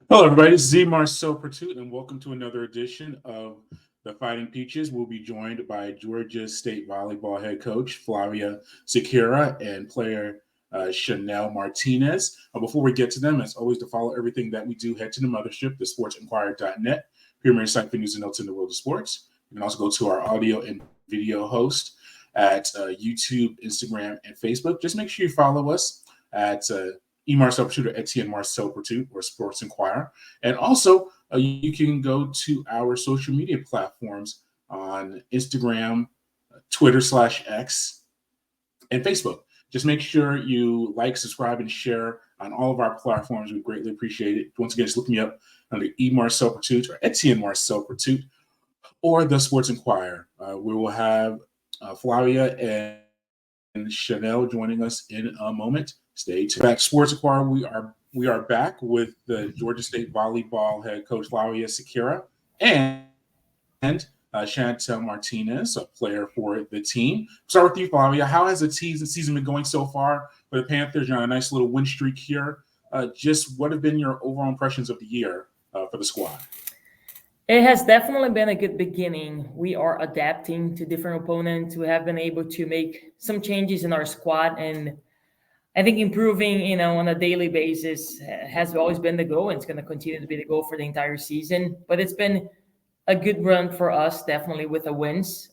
Hello, everybody. This is Z Marcel Pertut, and welcome to another edition of the Fighting Peaches. We'll be joined by Georgia State volleyball head coach Flavia Siqueira and player Shanelle Martinez. Before we get to them, as always, to follow everything that we do, head to the mothership, the sportsinquirer.net, premier site for news and notes in the world of sports. You can also go to our audio and video host at YouTube, Instagram, and Facebook. Just make sure you follow us at Marcel Pertut or Etienne Marcel Pertut or Sports Inquirer. And also, you can go to our social media platforms on Instagram, Twitter/X, and Facebook. Just make sure you like, subscribe, and share on all of our platforms. We greatly appreciate it. Once again, just look me up under Marcel Pertut or Etienne Marcel Pertut or the Sports Inquirer. We will have Flavia and Shanelle joining us in a moment. Stay tuned. Back Sports Inquirer, we are back with the Georgia State volleyball head coach Flavia Siqueira and Shanelle Martinez, a player for the team. Start with you, Flavia. How has the season been going so far for the Panthers? You're on a nice little win streak here. Just what have been your overall impressions of the year for the squad? It has definitely been a good beginning. We are adapting to different opponents. We have been able to make some changes in our squad, and I think improving, on a daily basis has always been the goal, and it's going to continue to be the goal for the entire season. But it's been a good run for us, definitely with the wins.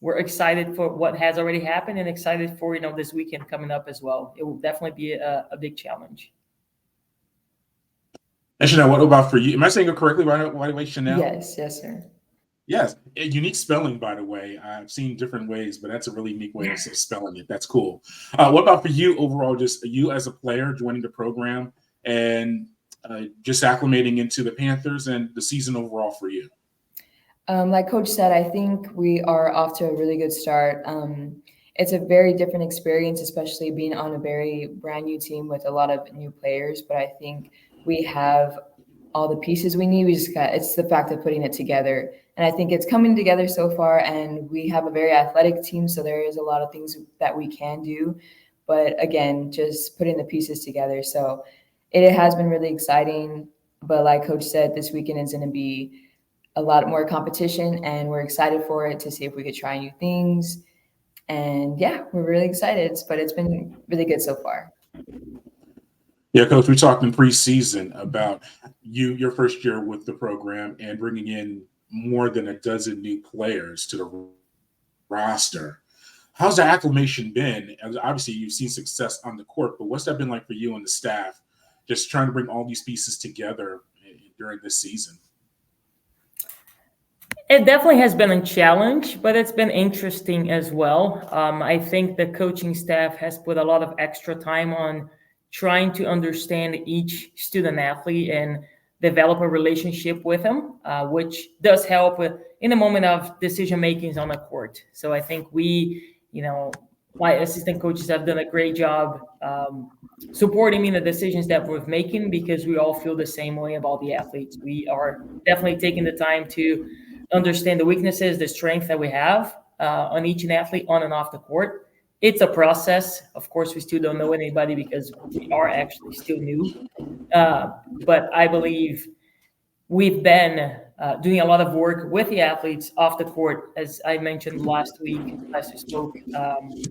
We're excited for what has already happened and excited for, this weekend coming up as well. It will definitely be a big challenge. And Shanelle, what about for you? Am I saying it correctly, by the way, Shanelle? Yes, sir. Yes, unique spelling, by the way. I've seen different ways, but that's a really unique way of spelling it. That's cool. What about for you overall, just you as a player joining the program and just acclimating into the Panthers and the season overall for you? Like Coach said, I think we are off to a really good start. It's a very different experience, especially being on a very brand new team with a lot of new players. But I think we have all the pieces we need. It's the fact of putting it together. And I think it's coming together so far, and we have a very athletic team, so there is a lot of things that we can do. But again, just putting the pieces together. So it has been really exciting. But like Coach said, this weekend is going to be a lot more competition, and we're excited for it to see if we could try new things. And yeah, we're really excited, but it's been really good so far. Yeah, Coach, we talked in preseason about your first year with the program and bringing in more than a dozen new players to the roster. How's the acclimation been? Obviously, you've seen success on the court, but what's that been like for you and the staff, just trying to bring all these pieces together during this season? It definitely has been a challenge, but it's been interesting as well. I think the coaching staff has put a lot of extra time on trying to understand each student athlete and develop a relationship with them, which does help in the moment of decision makings on the court. So I think my assistant coaches have done a great job supporting me in the decisions that we're making, because we all feel the same way about the athletes. We are definitely taking the time to understand the weaknesses, the strength that we have on each athlete on and off the court. It's a process. Of course, we still don't know anybody because we are actually still new. But I believe we've been doing a lot of work with the athletes off the court. As I mentioned last we spoke,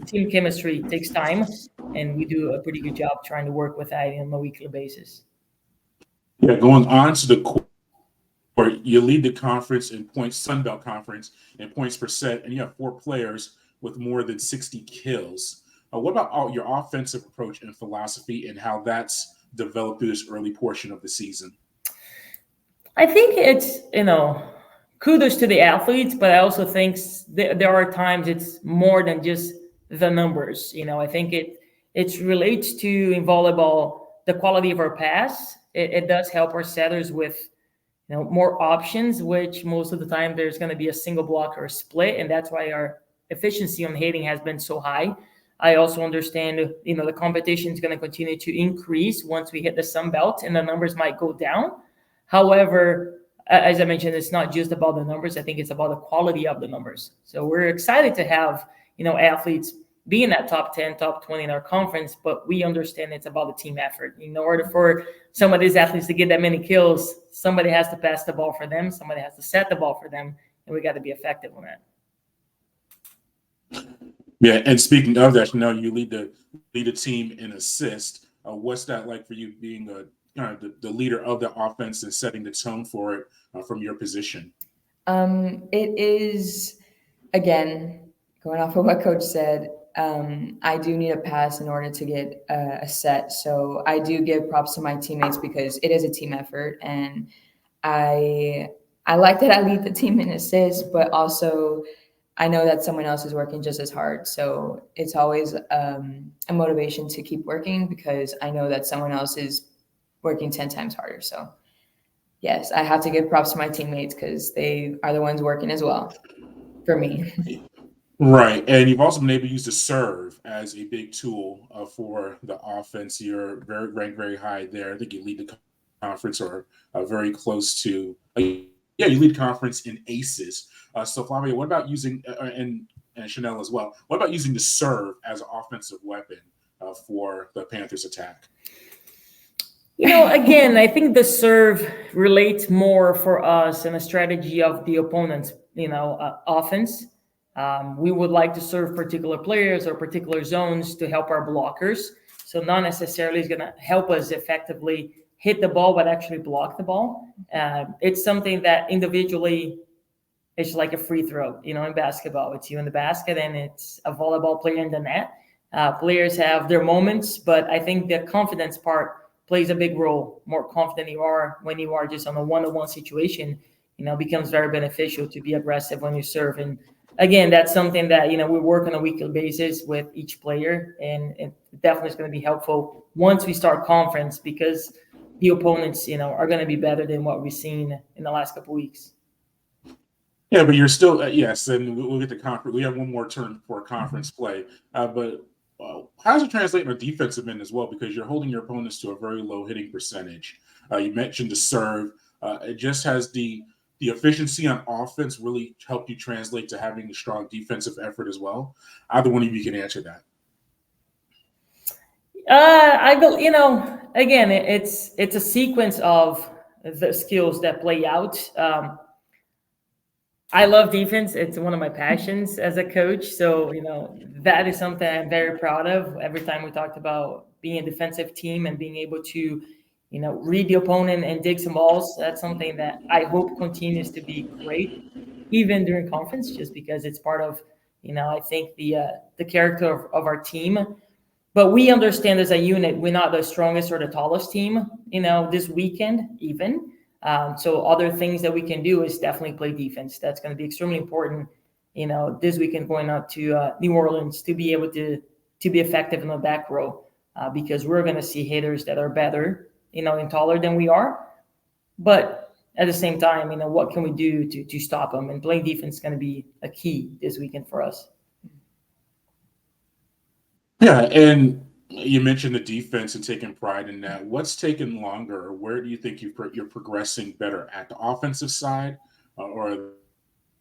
team chemistry takes time, and we do a pretty good job trying to work with that on a weekly basis. Yeah, going on to the court, you lead the conference in points, Sun Belt Conference, in points per set, and you have 4 players with more than 60 kills. What about your offensive approach and philosophy and how that's developed through this early portion of the season? I think it's, kudos to the athletes, but I also think there are times it's more than just the numbers. I think it relates to, in volleyball, the quality of our pass. It does help our setters with more options, which most of the time there's going to be a single block or a split, and that's why our efficiency on hitting has been so high. I also understand, the competition is going to continue to increase once we hit the Sun Belt, and the numbers might go down. However, as I mentioned, it's not just about the numbers. I think it's about the quality of the numbers. So we're excited to have, athletes be in that top 10, top 20 in our conference, but we understand it's about the team effort. In order for some of these athletes to get that many kills, somebody has to pass the ball for them, somebody has to set the ball for them, and we got to be effective on that. Yeah, and speaking of that, you lead the team in assist. What's that like for you, being kind of the leader of the offense and setting the tone for it from your position? It is, again, going off of what Coach said. I do need a pass in order to get a set. So I do give props to my teammates because it is a team effort, and I like that I lead the team in assists, but also I know that someone else is working just as hard. So it's always a motivation to keep working because I know that someone else is working 10 times harder. So yes, I have to give props to my teammates because they are the ones working as well for me. Right, and you've also been able to use the serve as a big tool for the offense. You're ranked very high there. I think you lead the conference or very close to. Yeah, you lead conference in aces. So Flavia, what about using and Shanelle as well? What about using the serve as an offensive weapon for the Panthers attack? Again, I think the serve relates more for us in a strategy of the opponent's, offense. We would like to serve particular players or particular zones to help our blockers. So not necessarily is going to help us effectively hit the ball, but actually block the ball. It's something that individually it's like a free throw, in basketball. It's you in the basket and it's a volleyball player in the net. Players have their moments, but I think the confidence part plays a big role. More confident you are when you are just on a one-on-one situation, becomes very beneficial to be aggressive when you serve. And again, that's something that, we work on a weekly basis with each player. And it definitely is going to be helpful once we start conference because the opponents, are going to be better than what we've seen in the last couple of weeks. Yeah, but you're still, yes, and we'll get to conference. We have one more turn for conference play. But how does it translate in a defensive end as well? Because you're holding your opponents to a very low hitting percentage. You mentioned the serve. It just has the efficiency on offense really helped you translate to having a strong defensive effort as well. Either one of you can answer that. Again, it's a sequence of the skills that play out. I love defense. It's one of my passions as a coach. So, that is something I'm very proud of. Every time we talked about being a defensive team and being able to, read the opponent and dig some balls, that's something that I hope continues to be great, even during conference, just because it's part of, I think the character of our team. But we understand as a unit, we're not the strongest or the tallest team, this weekend even. So other things that we can do is definitely play defense. That's going to be extremely important, this weekend going out to New Orleans to be able to be effective in the back row because we're going to see hitters that are better, and taller than we are. But at the same time, what can we do to stop them? And playing defense is going to be a key this weekend for us. Yeah, and you mentioned the defense and taking pride in that. What's taken longer, or where do you think you're progressing better at the offensive side or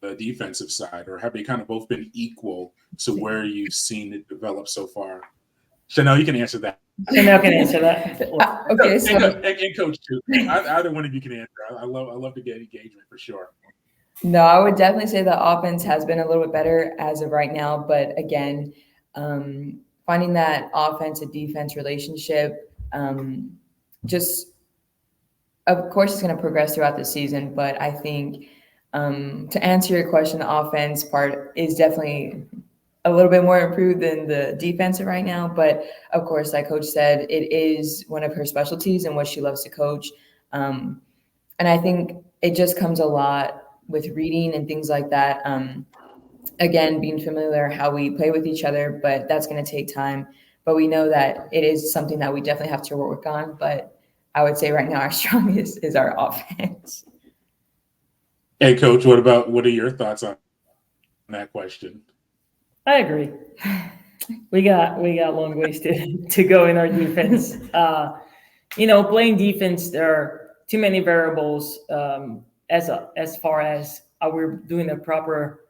the defensive side, or have they kind of both been equal to where you've seen it develop so far? Shanelle, you can answer that. Shanelle can answer that. Okay, so And Coach too. Either one of you can answer. I love to get engagement for sure. no, I would definitely say the offense has been a little bit better as of right now. But again, finding that offense and defense relationship, just of course it's going to progress throughout the season. But I think to answer your question, the offense part is definitely a little bit more improved than the defensive right now. But of course, like Coach said, it is one of her specialties and what she loves to coach. And I think it just comes a lot with reading and things like that. Again, being familiar how we play with each other, but that's going to take time. But we know that it is something that we definitely have to work on. But I would say right now our strongest is our offense. Hey, Coach, what are your thoughts on that question? I agree. We got long ways to go in our defense. Playing defense, there are too many variables as far as are we doing the proper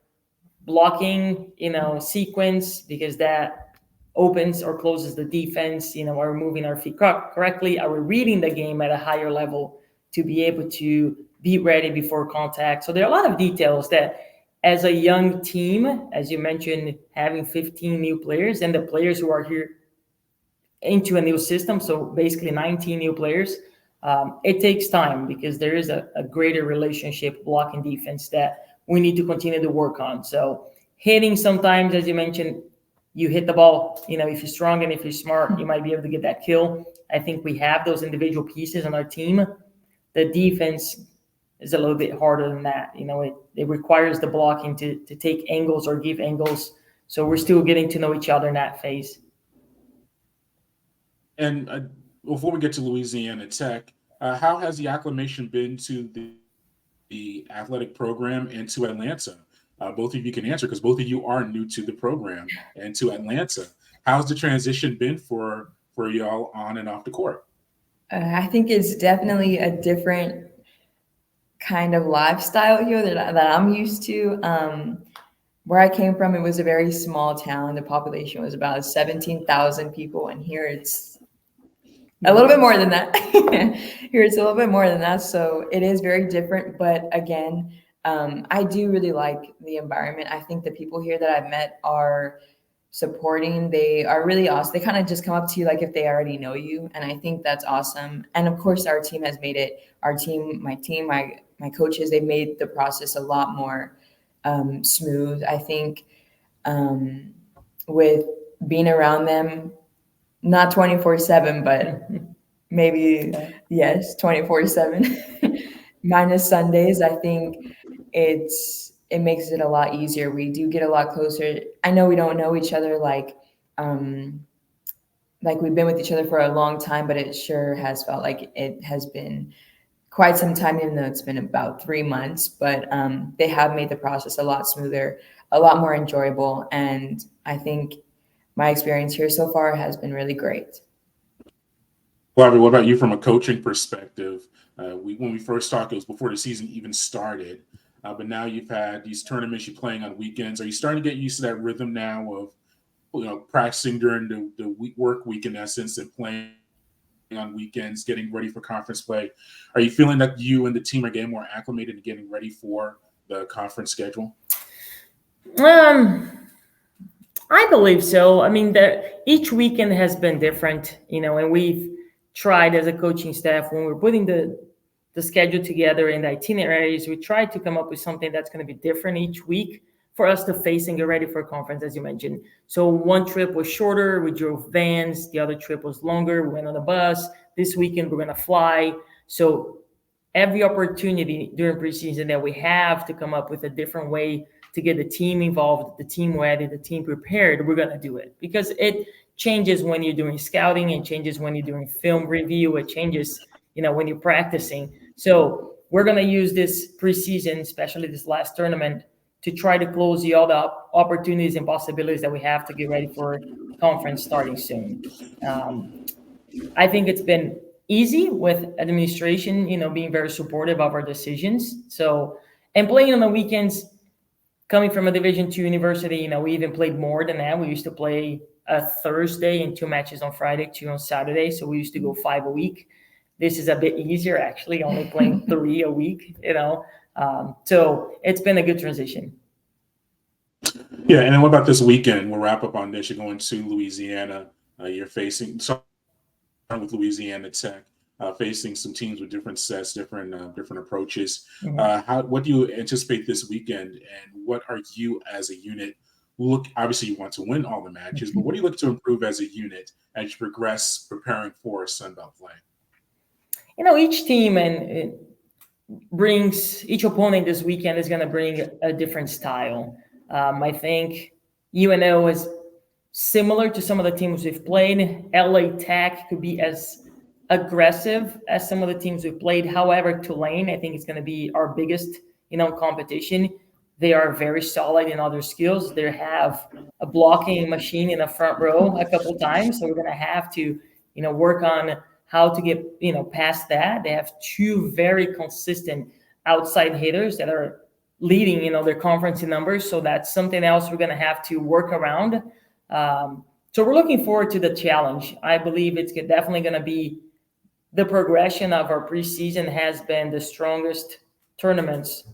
blocking, sequence, because that opens or closes the defense? Are we moving our feet correctly? Are we reading the game at a higher level to be able to be ready before contact? So there are a lot of details that, as a young team, as you mentioned, having 15 new players and the players who are here into a new system, so basically 19 new players, it takes time because there is a greater relationship blocking defense that we need to continue to work on. So hitting, sometimes, as you mentioned, you hit the ball, if you're strong and if you're smart, you might be able to get that kill. I think we have those individual pieces on our team. The defense is a little bit harder than that. It requires the blocking to take angles or give angles. So we're still getting to know each other in that phase. And before we get to Louisiana Tech, how has the acclimation been to the athletic program and to Atlanta? Both of you can answer because both of you are new to the program and to Atlanta. How's the transition been for y'all on and off the court? I think it's definitely a different kind of lifestyle here that I'm used to. Where I came from, it was a very small town. The population was about 17,000 people, and here it's a little bit more than that. Here it's a little bit more than that, so it is very different. But again, I do really like the environment. I think the people here that I've met are supporting. They are really awesome. They kind of just come up to you like if they already know you, and I think that's awesome. And of course, our team has made it. Our team, my coaches, they've made the process a lot more smooth. I think with being around them, not 24/7, but maybe yes, 24/7 minus Sundays. I think it makes it a lot easier. We do get a lot closer. I know we don't know each other like we've been with each other for a long time, but it sure has felt like it has been quite some time, even though it's been about 3 months. But they have made the process a lot smoother, a lot more enjoyable, and I think my experience here so far has been really great. Flavia, what about you from a coaching perspective? When we first talked, it was before the season even started, but now you've had these tournaments you're playing on weekends. Are you starting to get used to that rhythm now of practicing during the work week in essence and playing on weekends, getting ready for conference play? Are you feeling that you and the team are getting more acclimated and getting ready for the conference schedule? I believe so. I mean, each weekend has been different, and we've tried as a coaching staff when we're putting the schedule together and the itineraries, we tried to come up with something that's going to be different each week for us to face and get ready for a conference, as you mentioned. So one trip was shorter. We drove vans. The other trip was longer. We went on a bus. This weekend, we're going to fly. So every opportunity during preseason that we have to come up with a different way to get the team involved, the team ready, the team prepared, we're going to do it. Because it changes when you're doing scouting. It changes when you're doing film review. It changes, when you're practicing. So we're going to use this preseason, especially this last tournament, to try to close all the opportunities and possibilities that we have to get ready for conference starting soon. I think it's been easy with administration, being very supportive of our decisions. So, and playing on the weekends, coming from a Division II university, we even played more than that. We used to play a Thursday and 2 matches on Friday, 2 on Saturday. So we used to go 5 a week. This is a bit easier, actually, only playing 3 a week, So it's been a good transition. Yeah, and then what about this weekend? We'll wrap up on this. You're going to Louisiana. You're facing, starting with Louisiana Tech, facing some teams with different sets, different approaches. Mm-hmm. What do you anticipate this weekend, and what are you as a unit? Obviously, you want to win all the matches, but what do you look to improve as a unit as you progress, preparing for Sun Belt play? Each team and each opponent this weekend is going to bring a different style. I think UNO is similar to some of the teams we've played. LA Tech could be as aggressive as some of the teams we've played. However, Tulane, I think, is going to be our biggest, competition. They are very solid in other skills. They have a blocking machine in the front row a couple times, so we're going to have to, work on how to get, past that. They have 2 very consistent outside hitters that are leading, their conference in numbers. So that's something else we're going to have to work around. So we're looking forward to the challenge. I believe it's definitely going to be the progression of our preseason has been the strongest tournaments,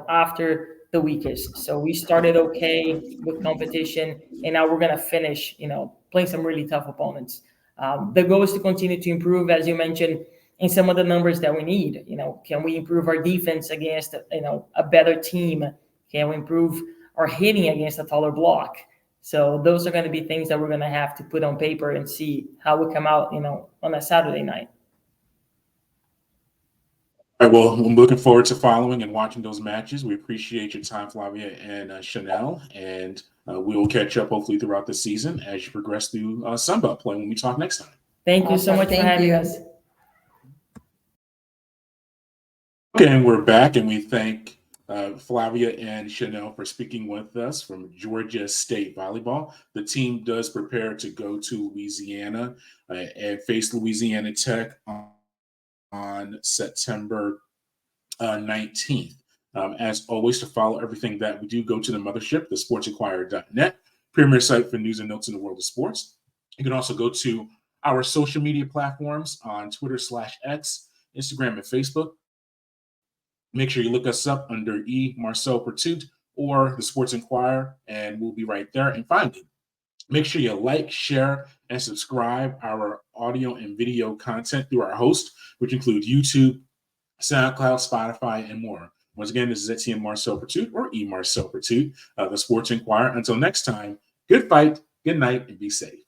after the weakest. So we started okay with competition, and now we're going to finish, playing some really tough opponents. The goal is to continue to improve, as you mentioned, in some of the numbers that we need. Can we improve our defense against, a better team? Can we improve our hitting against a taller block? So those are going to be things that we're going to have to put on paper and see how we come out, on a Saturday night. All right, well, I'm looking forward to following and watching those matches. We appreciate your time, Flavia and Shanelle, and we will catch up hopefully throughout the season as you progress through Sunbelt play when we talk next time. Thank you so Awesome. much for Thank having you. us. Okay, and we're back, and we thank Flavia and Shanelle for speaking with us from Georgia State Volleyball. The team does prepare to go to Louisiana and face Louisiana Tech on September 19th. As always, to follow everything that we do, go to the mothership, the sportsinquirer.net, premier site for news and notes in the world of sports. You can also go to our social media platforms on Twitter/X, Instagram, and Facebook. Make sure you look us up under E. Marcel Pursuit or the Sports Inquirer, and we'll be right there. And finally, make sure you like, share, and subscribe our audio and video content through our host, which include YouTube, SoundCloud, Spotify, and more. Once again, this is Etienne Marcel Pursuit or E. Marcel Pursuit, the Sports Inquirer. Until next time, good fight, good night, and be safe.